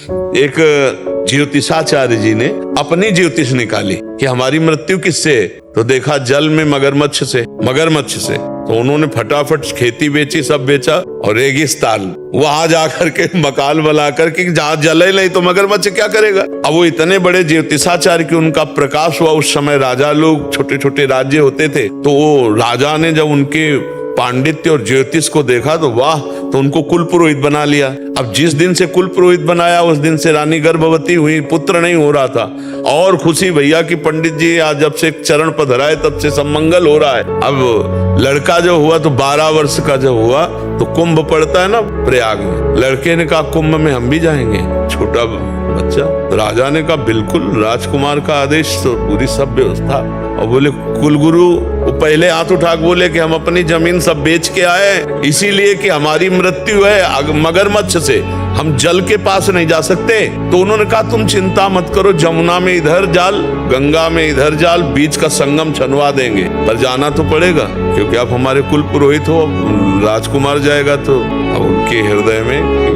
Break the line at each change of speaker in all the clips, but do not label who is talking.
एक ज्योतिषाचार्य जी ने अपनी ज्योतिष निकाली कि हमारी मृत्यु किससे है, तो देखा जल में मगरमच्छ से। तो उन्होंने फटाफट खेती बेची, सब बेचा और रेगिस्तान वहां जाकर के मकान बना करके जहाँ जले नहीं तो मगरमच्छ क्या करेगा। अब वो इतने बड़े ज्योतिषाचार्य की उनका प्रकाश हुआ। उस समय राजा लोग, छोटे छोटे राज्य होते थे, तो वो राजा ने जब उनके पांडित्य और ज्योतिष को देखा तो वाह, तो उनको कुल पुरोहित बना लिया। अब जिस दिन से कुल पुरोहित बनाया उस दिन से रानी गर्भवती हुई, पुत्र नहीं हो रहा था। और खुशी भैया की पंडित जी आज जब से चरण पधराए तब से सब मंगल हो रहा है। अब लड़का जो हुआ तो 12 वर्ष का जब हुआ तो कुंभ पड़ता है ना प्रयाग में, लड़के ने कहा कुंभ में हम भी जाएंगे, छोटा बच्चा। राजा ने कहा बिल्कुल, राजकुमार का आदेश, तो पूरी सब व्यवस्था। और बोले कुलगुरु पहले हाथ उठा के बोले कि हम अपनी जमीन सब बेच के आए, इसीलिए कि हमारी मृत्यु है मगरमच्छ से, हम जल के पास नहीं जा सकते। तो उन्होंने कहा तुम चिंता मत करो, जमुना में इधर जाल, गंगा में इधर जाल, बीच का संगम छनवा देंगे, पर जाना तो पड़ेगा क्योंकि आप हमारे कुल पुरोहित हो। राजकुमार जाएगा तो अब उनके हृदय में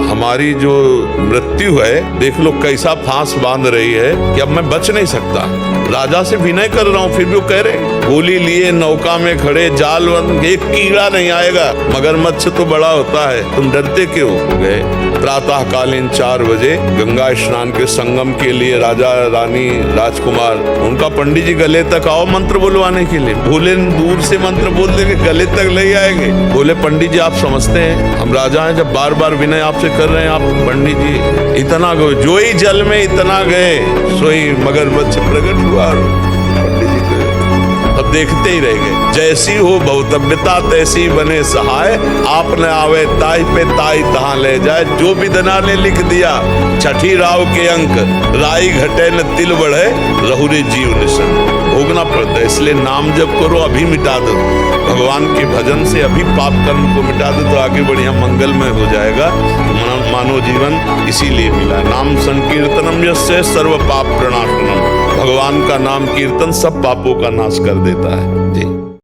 हमारी जो मृत्यु है, देख लो कैसा फांस बांध रही है कि अब मैं बच नहीं सकता। राजा से विनय कर रहा हूँ, फिर भी वो कह रहे गोली लिए नौका में खड़े, जाल बंद, एक कीड़ा नहीं आएगा, मगरमच्छ तो बड़ा होता है, तुम डरते क्यों। गए प्रातः कालीन 4 बजे गंगा स्नान के संगम के लिए राजा रानी राजकुमार, उनका पंडित जी गले तक आओ मंत्र बोलवाने के लिए। बोले दूर से मंत्र बोल देंगे, गले तक ले आएंगे। बोले पंडित जी आप समझते हैं हम राजा हैं, जब बार बार विनय आपसे कर रहे हैं, आप पंडित जी इतना गए, जो ही जल में इतना गए सोई मगरमच्छ प्रकट हुआ। पंडित जी को अब देखते ही रह गए। जैसी हो भवतव्यता तैसी बने सहाय, आपने आवे ताई पे ताई तहां ले जाए। जो विदना ने लिख दिया छठी राव के अंक, राई घटे न तिल बढ़े, रहुरे जीव निशन। भोगना पड़ता है, इसलिए नाम जप करो, अभी मिटा दो भगवान के भजन से, अभी पाप कर्म को मिटा दो तो आगे बढ़िया मंगलमय हो जाएगा। मानव जीवन इसीलिए मिला। नाम संकीर्तनम यस्य सर्व पाप प्रणाशनम। भगवान का नाम कीर्तन सब पापों का नाश कर देता है।